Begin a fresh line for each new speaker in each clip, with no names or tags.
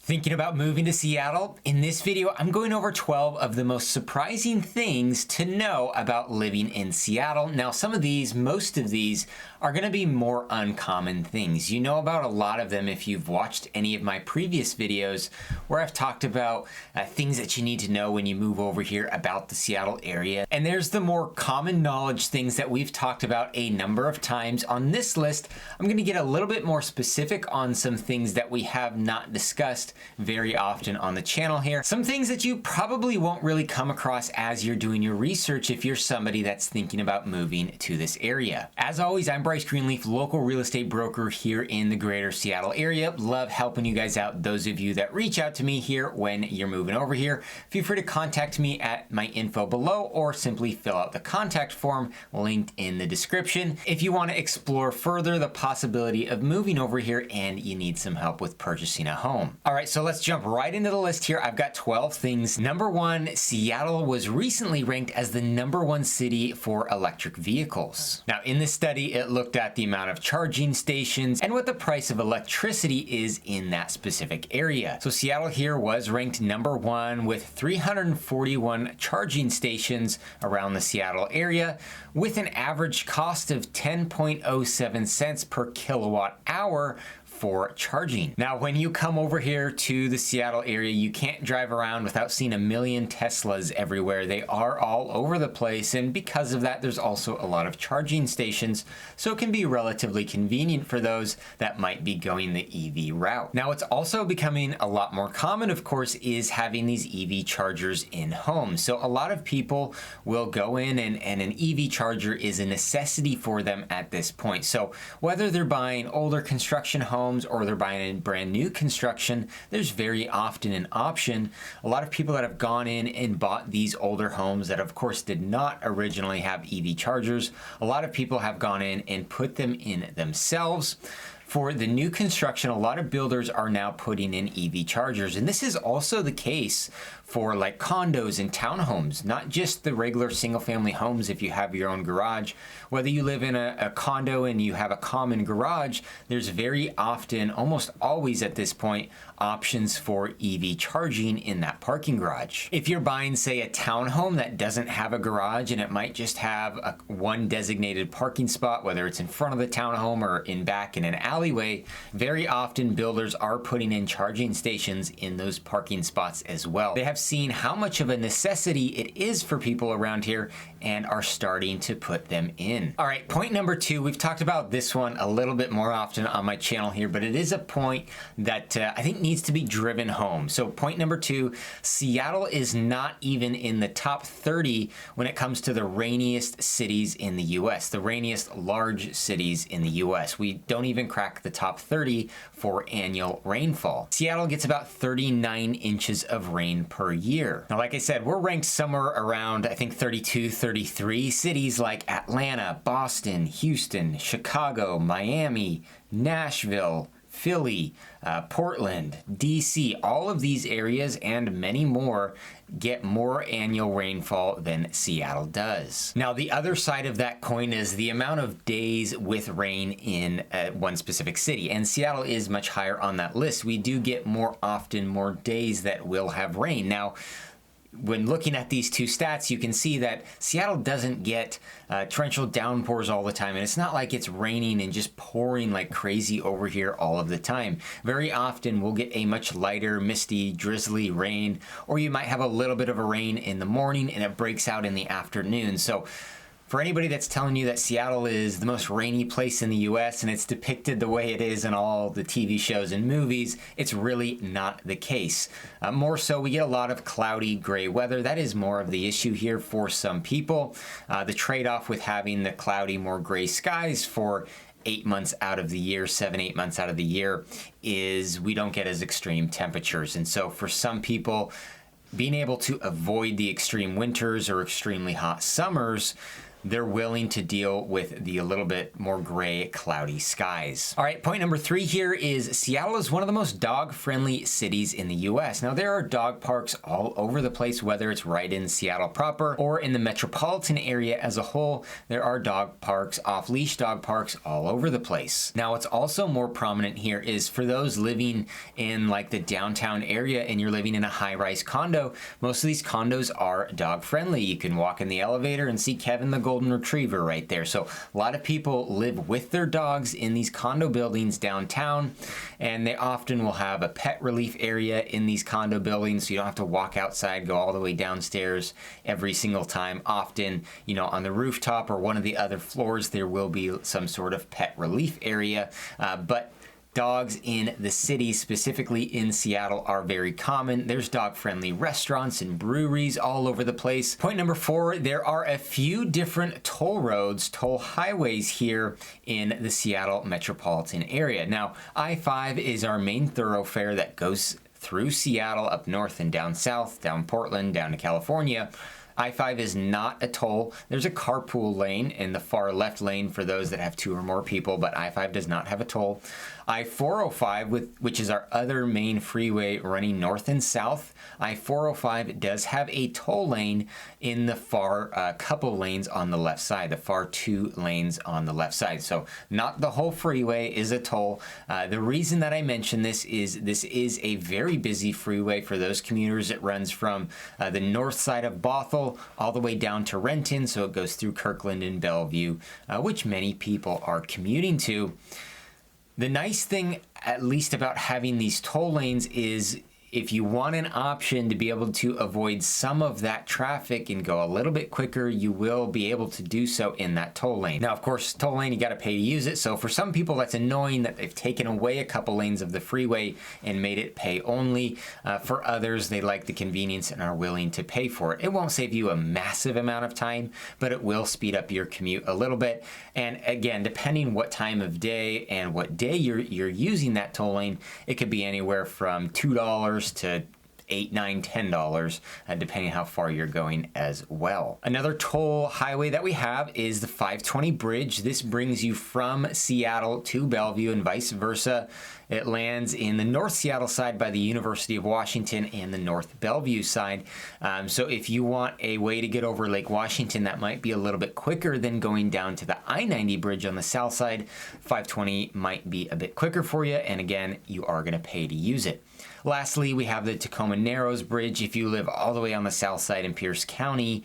Thinking about moving to Seattle? In this video, I'm going over 12 of the most surprising things to know about living in Seattle. Now, most of these are going to be more uncommon things. You know about a lot of them if you've watched any of my previous videos where I've talked about things that you need to know when you move over here about the Seattle area. And there's the more common knowledge things that we've talked about a number of times. On this list, I'm going to get a little bit more specific on some things that we have not discussed very often on the channel here. Some things that you probably won't really come across as you're doing your research if you're somebody that's thinking about moving to this area. As always, I'm Bryce Greenleaf, local real estate broker here in the greater Seattle area. Love helping you guys out. Those of you that reach out to me here when you're moving over here, feel free to contact me at my info below or simply fill out the contact form linked in the description if you want to explore further the possibility of moving over here and you need some help with purchasing a home. All right, so let's jump right into the list here. I've got 12 things. Number one, Seattle was recently ranked as the #1 city for electric vehicles. Now, in this study, it looked at the amount of charging stations and what the price of electricity is in that specific area. So Seattle here was ranked #1 with 341 charging stations around the Seattle area with an average cost of 10.07 cents per kilowatt hour for charging. Now, when you come over here to the Seattle area, you can't drive around without seeing a million Teslas everywhere. They are all over the place, and because of that, there's also a lot of charging stations, so it can be relatively convenient for those that might be going the EV route. Now, what's also becoming a lot more common, of course, is having these EV chargers in homes. So a lot of people will go in and an EV charger is a necessity for them at this point. So whether they're buying older construction homes or they're buying a brand new construction, there's very often an option. A lot of people that have gone in and bought these older homes that of course did not originally have EV chargers, a lot of people have gone in and put them in themselves. For the new construction, a lot of builders are now putting in EV chargers, and this is also the case for like condos and townhomes, not just the regular single-family homes if you have your own garage. Whether you live in a condo and you have a common garage, there's very often, almost always at this point, options for EV charging in that parking garage. If you're buying, say, a townhome that doesn't have a garage and it might just have one designated parking spot, whether it's in front of the townhome or in back in an alleyway, very often builders are putting in charging stations in those parking spots as well. They have seen how much of a necessity it is for people around here and are starting to put them in. All right, point number two, we've talked about this one a little bit more often on my channel here, but it is a point that I think needs to be driven home. So point number two, Seattle is not even in the top 30 when it comes to the rainiest cities in the US, the rainiest large cities in the US. We don't even crack the top 30 for annual rainfall. Seattle gets about 39 inches of rain per year. Now, like I said, we're ranked somewhere around, I think 32, 33 cities like Atlanta, Boston, Houston, Chicago, Miami, Nashville, Philly, Portland, DC, all of these areas and many more get more annual rainfall than Seattle does. Now, the other side of that coin is the amount of days with rain in one specific city, and Seattle is much higher on that list. We do get more days that will have rain. Now, when looking at these two stats, you can see that Seattle doesn't get torrential downpours all the time, and it's not like it's raining and just pouring like crazy over here all of the time. Very often we'll get a much lighter, misty, drizzly rain, or you might have a little bit of a rain in the morning and it breaks out in the afternoon. So for anybody that's telling you that Seattle is the most rainy place in the US and it's depicted the way it is in all the TV shows and movies, it's really not the case. More so, we get a lot of cloudy, gray weather. That is more of the issue here for some people. The trade-off with having the cloudy, more gray skies for 8 months out of the year, 7-8 months out of the year, is we don't get as extreme temperatures. And so for some people, being able to avoid the extreme winters or extremely hot summers, they're willing to deal with the a little bit more gray, cloudy skies. All right, point number 3 here is Seattle is one of the most dog-friendly cities in the US. Now, there are dog parks all over the place, whether it's right in Seattle proper or in the metropolitan area as a whole. There are dog parks, off-leash dog parks all over the place. Now, what's also more prominent here is for those living in like the downtown area and you're living in a high-rise condo, most of these condos are dog-friendly. You can walk in the elevator and see Kevin the Golden Retriever right there. So a lot of people live with their dogs in these condo buildings downtown, and they often will have a pet relief area in these condo buildings, so you don't have to walk outside, go all the way downstairs every single time. Often, you know, on the rooftop or one of the other floors, there will be some sort of pet relief area, but dogs in the city, specifically in Seattle, are very common. There's dog-friendly restaurants and breweries all over the place. Point number 4, there are a few different toll roads, toll highways here in the Seattle metropolitan area. Now, I-5 is our main thoroughfare that goes through Seattle, up north and down south, down Portland, down to California. I-5 is not a toll. There's a carpool lane in the far left lane for those that have 2 or more people, but I-5 does not have a toll. I-405, which is our other main freeway running north and south, I-405 does have a toll lane in the far couple lanes on the left side, the far 2 lanes on the left side. So not the whole freeway is a toll. The reason that I mention this is a very busy freeway for those commuters. It runs from the north side of Bothell all the way down to Renton, so it goes through Kirkland and Bellevue, which many people are commuting to. The nice thing, at least about having these toll lanes, is if you want an option to be able to avoid some of that traffic and go a little bit quicker, you will be able to do so in that toll lane. Now, of course, toll lane, you got to pay to use it. So for some people, that's annoying that they've taken away a couple lanes of the freeway and made it pay only. For others, they like the convenience and are willing to pay for it. It won't save you a massive amount of time, but it will speed up your commute a little bit. And again, depending what time of day and what day you're using that toll lane, it could be anywhere from $2 to $8, $9, $10, depending how far you're going as well. Another toll highway that we have is the 520 bridge. This brings you from Seattle to Bellevue and vice versa. It lands in the North Seattle side by the University of Washington and the North Bellevue side. So if you want a way to get over Lake Washington that might be a little bit quicker than going down to the I-90 bridge on the south side, 520 might be a bit quicker for you. And again, you are going to pay to use it. Lastly, we have the Tacoma Narrows Bridge. If you live all the way on the south side in Pierce County,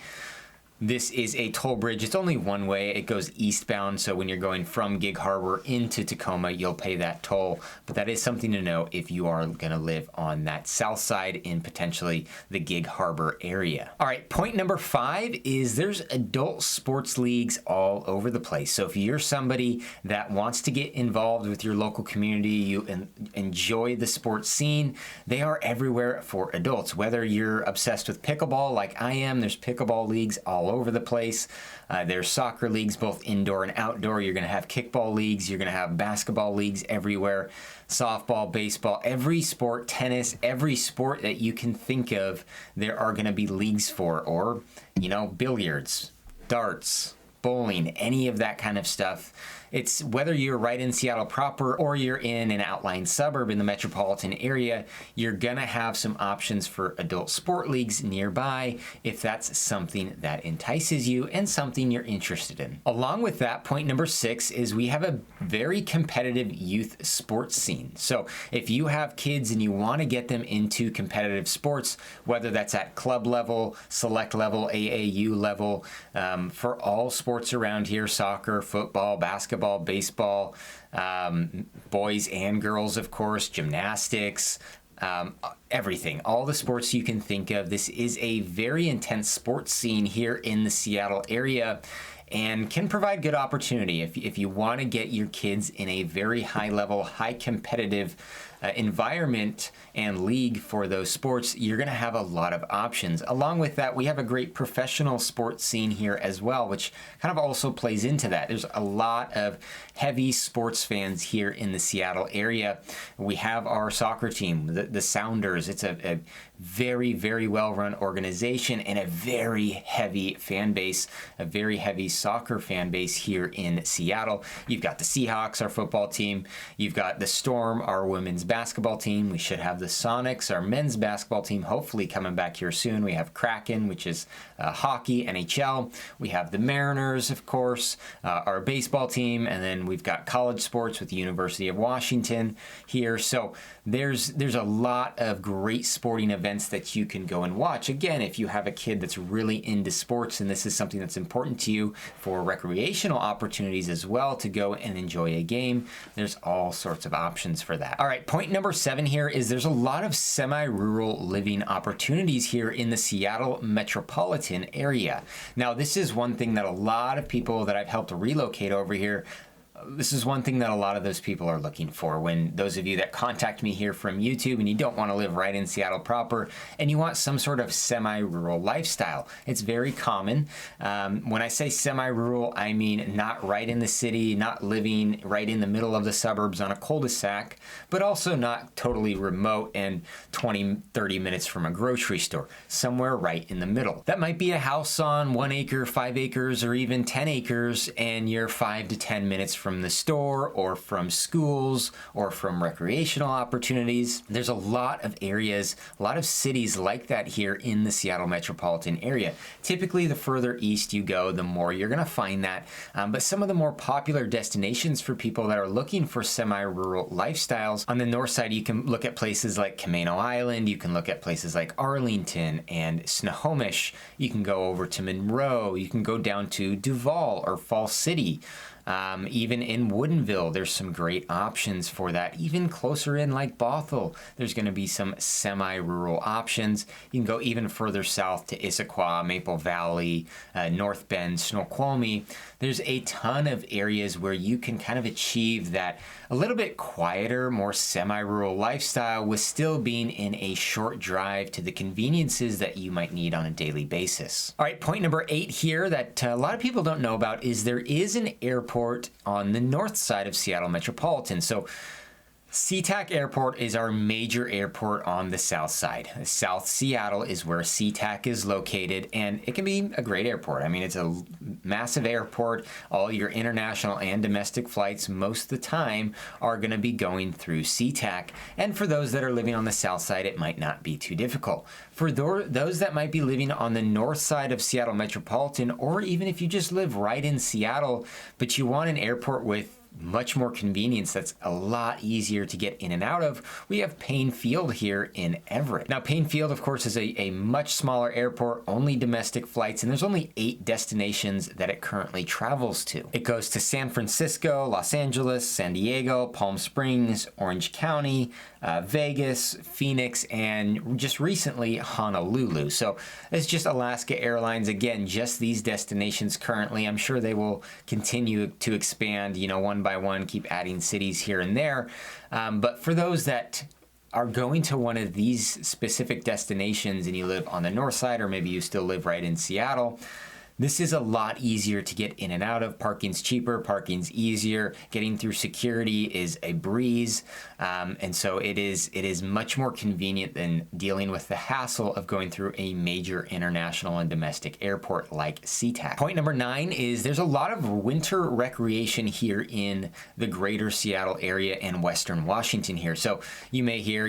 this is a toll bridge. It's only one way. It goes eastbound, so when you're going from Gig Harbor into Tacoma, you'll pay that toll. But that is something to know if you are going to live on that south side in potentially the Gig Harbor area. All right, point number 5 is there's adult sports leagues all over the place. So if you're somebody that wants to get involved with your local community, you enjoy the sports scene, they are everywhere for adults. Whether you're obsessed with pickleball like I am, there's pickleball leagues all over the place. There's soccer leagues, both indoor and outdoor. You're going to have kickball leagues. You're going to have basketball leagues everywhere. Softball, baseball, every sport, tennis, every sport that you can think of, there are going to be leagues for. Or, you know, billiards, darts, bowling, any of that kind of stuff. It's whether you're right in Seattle proper or you're in an outlying suburb in the metropolitan area, you're going to have some options for adult sport leagues nearby if that's something that entices you and something you're interested in. Along with that, point number 6 is we have a very competitive youth sports scene. So if you have kids and you want to get them into competitive sports, whether that's at club level, select level, AAU level, for all sports around here, soccer, football, basketball, baseball, boys and girls, of course, gymnastics, everything, all the sports you can think of. This is a very intense sports scene here in the Seattle area and can provide good opportunity if you want to get your kids in a very high level, high competitive environment and league for those sports, you're going to have a lot of options. Along with that, we have a great professional sports scene here as well, which kind of also plays into that. There's a lot of heavy sports fans here in the Seattle area. We have our soccer team, the Sounders. It's a very, very well-run organization and a very heavy fan base, a very heavy soccer fan base here in Seattle. You've got the Seahawks, our football team. You've got the Storm, our women's basketball team. We should have the Sonics, our men's basketball team, hopefully coming back here soon. We have Kraken, which is hockey, NHL. We have the Mariners, of course, our baseball team, and then we've got college sports with the University of Washington here. So there's a lot of great sporting events that you can go and watch. Again, if you have a kid that's really into sports and this is something that's important to you for recreational opportunities as well to go and enjoy a game, there's all sorts of options for that. All right, point number 7 here is there's a lot of semi-rural living opportunities here in the Seattle Metropolitan area. Now, this is one thing that a lot of people that I've helped relocate over here, this is one thing that a lot of those people are looking for. When those of you that contact me here from YouTube and you don't want to live right in Seattle proper and you want some sort of semi-rural lifestyle, it's very common. When I say semi-rural, I mean not right in the city, not living right in the middle of the suburbs on a cul-de-sac, but also not totally remote and 20, 30 minutes from a grocery store, somewhere right in the middle. That might be a house on 1 acre, 5 acres, or even 10 acres, and you're 5 to 10 minutes from the store or from schools or from recreational opportunities. There's a lot of areas, a lot of cities like that here in the Seattle metropolitan area. Typically, the further east you go, the more you're going to find that. But some of the more popular destinations for people that are looking for semi-rural lifestyles, on the north side, you can look at places like Peninsula Island. You can look at places like Arlington and Snohomish. You can go over to Monroe. You can go down to Duval or Fall City. Even in Woodinville, there's some great options for that. Even closer in like Bothell, there's going to be some semi-rural options. You can go even further south to Issaquah, Maple Valley, North Bend, Snoqualmie. There's a ton of areas where you can kind of achieve that a little bit quieter, more semi-rural lifestyle with still being in a short drive to the conveniences that you might need on a daily basis. All right, point number 8 here that a lot of people don't know about is there is an airport on the north side of Seattle Metropolitan. So SeaTac Airport is our major airport on the south side. South Seattle is where SeaTac is located, and it can be a great airport. I mean, it's a massive airport. All your international and domestic flights most of the time are going to be going through SeaTac. And for those that are living on the south side, it might not be too difficult. For those that might be living on the north side of Seattle Metropolitan, or even if you just live right in Seattle, but you want an airport with much more convenience that's a lot easier to get in and out of, we have Payne Field here in Everett. Now, Payne Field, of course, is a much smaller airport, only domestic flights, and there's only 8 destinations that it currently travels to. It goes to San Francisco, Los Angeles, San Diego, Palm Springs, Orange County, Vegas, Phoenix, and just recently Honolulu. So it's just Alaska Airlines. Again, just these destinations currently. I'm sure they will continue to expand, one by one, keep adding cities here and there. But for those that are going to one of these specific destinations and you live on the north side, or maybe you still live right in Seattle, this is a lot easier to get in and out of. Parking's cheaper, parking's easier. Getting through security is a breeze. And so it is much more convenient than dealing with the hassle of going through a major international and domestic airport like SeaTac. Point number 9 is there's a lot of winter recreation here in the greater Seattle area and Western Washington here. So you may hear,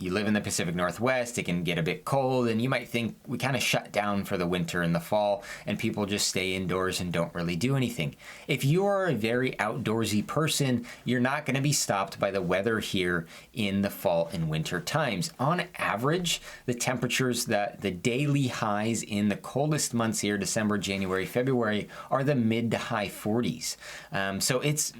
you live in the Pacific Northwest, it can get a bit cold, and you might think we kind of shut down for the winter and the fall, and people just stay indoors and don't really do anything. If you are a very outdoorsy person, you're not going to be stopped by the weather here in the fall and winter times. On average, the temperatures, the daily highs in the coldest months here, December, January, February, are the mid to high 40s. So it's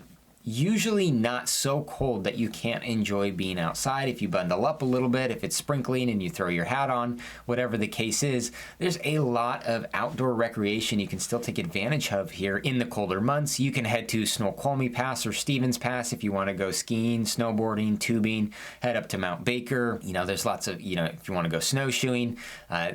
usually not so cold that you can't enjoy being outside if you bundle up a little bit, if it's sprinkling and you throw your hat on, whatever the case is. There's a lot of outdoor recreation you can still take advantage of here in the colder months. You can head to Snoqualmie Pass or Stevens Pass if you want to go skiing, snowboarding, tubing, head up to Mount Baker. There's lots of, if you want to go snowshoeing,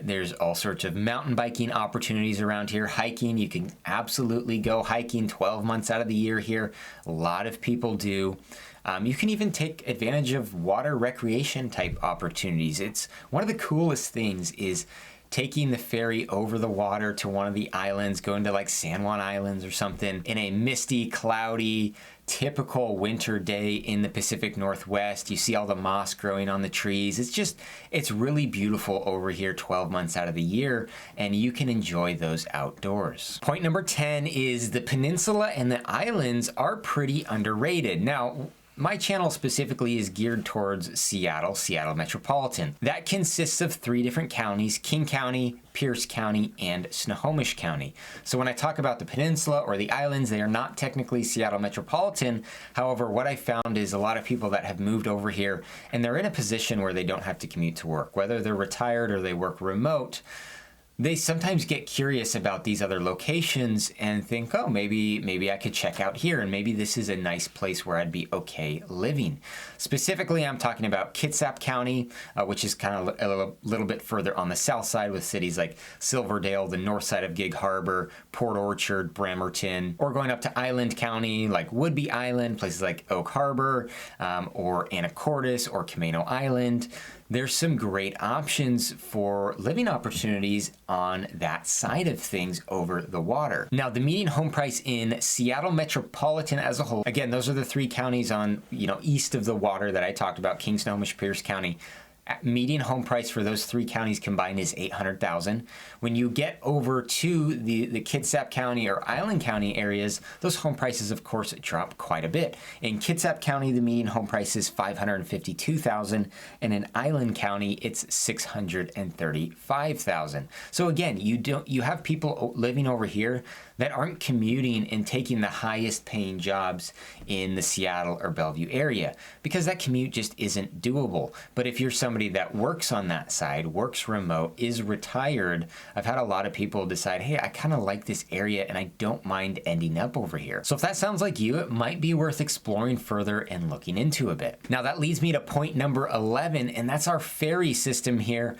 there's all sorts of mountain biking opportunities around here. Hiking, you can absolutely go hiking 12 months out of the year here. A lot of people do. You can even take advantage of water recreation type opportunities. It's one of the coolest things is taking the ferry over the water to one of the islands, going to like San Juan Islands or something in a misty, cloudy, typical winter day in the Pacific Northwest. You see all the moss growing on the trees. It's really beautiful over here 12 months out of the year, and you can enjoy those outdoors. Point number 10 is the peninsula and the islands are pretty underrated. Now, my channel specifically is geared towards Seattle Metropolitan. That consists of 3 different counties: King County, Pierce County, and Snohomish County. So when I talk about the peninsula or the islands, they are not technically Seattle Metropolitan. However, what I found is a lot of people that have moved over here and they're in a position where they don't have to commute to work. Whether they're retired or they work remote, they sometimes get curious about these other locations and think, oh, maybe I could check out here, and maybe this is a nice place where I'd be okay living. Specifically, I'm talking about Kitsap County, which is kind of a little bit further on the south side, with cities like Silverdale, the north side of Gig Harbor, Port Orchard, Bremerton, or going up to Island County, like Whidbey Island, places like Oak Harbor, or Anacortes or Camano Island. There's some great options for living opportunities on that side of things over the water. Now, the median home price in Seattle Metropolitan as a whole, again, those are the 3 counties on, east of the water that I talked about, King, Snohomish, Pierce County. Median home price for those 3 counties combined is $800,000. When you get over to the Kitsap County or Island County areas, those home prices, of course, drop quite a bit. In Kitsap County, the median home price is $552,000, and in Island County, it's $635,000. So again, you have people living over here that aren't commuting and taking the highest paying jobs in the Seattle or Bellevue area, because that commute just isn't doable. But if you're somebody that works on that side, works remote, is retired, I've had a lot of people decide, hey, I kind of like this area and I don't mind ending up over here. So if that sounds like you, it might be worth exploring further and looking into a bit. Now that leads me to point number 11, and that's our ferry system here.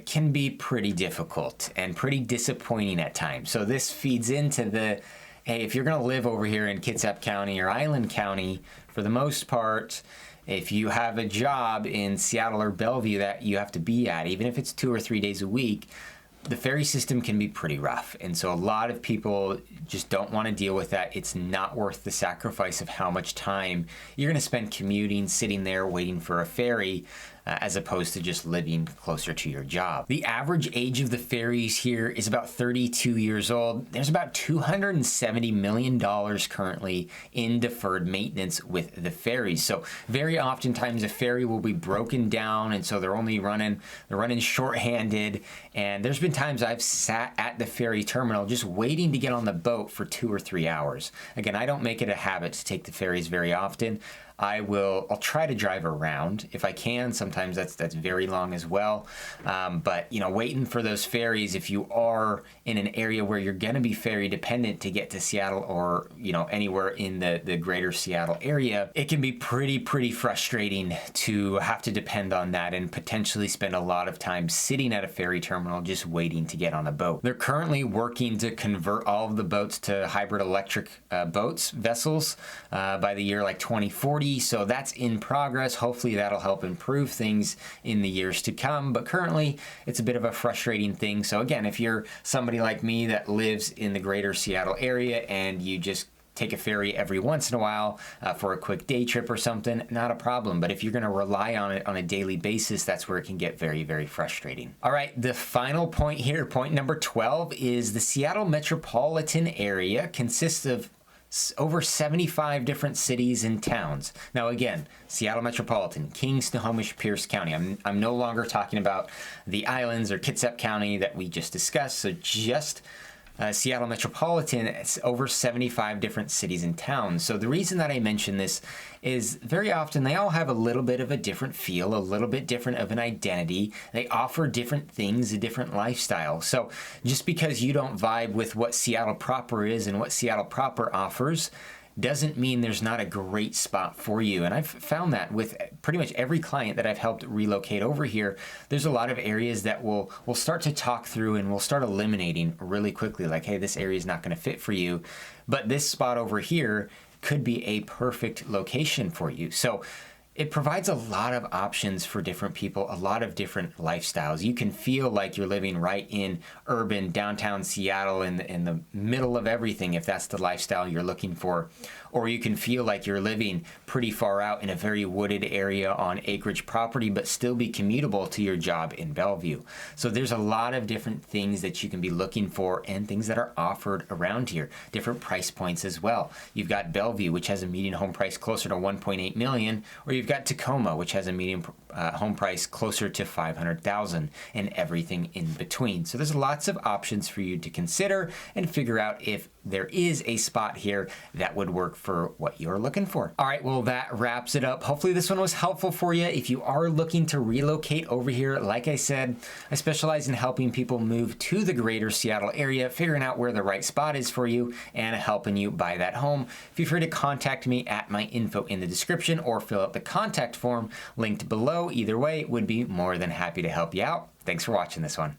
Can be pretty difficult and pretty disappointing at times. So this feeds into the, hey, if you're going to live over here in Kitsap County or Island County, for the most part, if you have a job in Seattle or Bellevue that you have to be at, even if it's 2 or 3 days a week, the ferry system can be pretty rough. And so a lot of people just don't want to deal with that. It's not worth the sacrifice of how much time you're going to spend commuting, sitting there waiting for a ferry, as opposed to just living closer to your job. The average age of the ferries here is about 32 years old. There's about $270 million currently in deferred maintenance with the ferries. So very oftentimes a ferry will be broken down, and so they're running shorthanded. And there's been times I've sat at the ferry terminal just waiting to get on the boat for 2 or 3 hours. Again, I don't make it a habit to take the ferries very often. I'll try to drive around if I can. Sometimes that's very long as well. But waiting for those ferries, if you are in an area where you're going to be ferry dependent to get to Seattle or anywhere in the greater Seattle area, it can be pretty frustrating to have to depend on that and potentially spend a lot of time sitting at a ferry terminal just waiting to get on a boat. They're currently working to convert all of the boats to hybrid electric vessels by the year like 2040. So that's in progress. Hopefully that'll help improve things in the years to come. But currently it's a bit of a frustrating thing. So again, if you're somebody like me that lives in the greater Seattle area and you just take a ferry every once in a while for a quick day trip or something, not a problem. But if you're going to rely on it on a daily basis, that's where it can get very frustrating. All right, the final point here, point number 12, is the Seattle metropolitan area consists of over 75 different cities and towns. Now again, Seattle Metropolitan, King, Snohomish, Pierce County. I'm no longer talking about the islands or Kitsap County that we just discussed. So just Seattle Metropolitan, it's over 75 different cities and towns. So the reason that I mention this is very often they all have a little bit of a different feel, a little bit different of an identity. They offer different things, a different lifestyle. So just because you don't vibe with what Seattle proper is and what Seattle proper offers, doesn't mean there's not a great spot for you. And I've found that with pretty much every client that I've helped relocate over here, there's a lot of areas that we'll start to talk through and we'll start eliminating really quickly, like, hey, this area is not going to fit for you, but this spot over here could be a perfect location for you. So it provides a lot of options for different people, a lot of different lifestyles. You can feel like you're living right in urban downtown Seattle in the middle of everything, if that's the lifestyle you're looking for. Or you can feel like you're living pretty far out in a very wooded area on acreage property, but still be commutable to your job in Bellevue. So there's a lot of different things that you can be looking for and things that are offered around here. Different price points as well. You've got Bellevue, which has a median home price closer to 1.8 million, or you've got Tacoma, which has a median home price closer to 500,000, and everything in between. So there's lots of options for you to consider and figure out if there is a spot here that would work for what you're looking for. All right, well, that wraps it up. Hopefully this one was helpful for you. If you are looking to relocate over here, like I said, I specialize in helping people move to the greater Seattle area, figuring out where the right spot is for you and helping you buy that home. Feel free to contact me at my info in the description or fill out the contact form linked below. Either way, would be more than happy to help you out. Thanks for watching this one.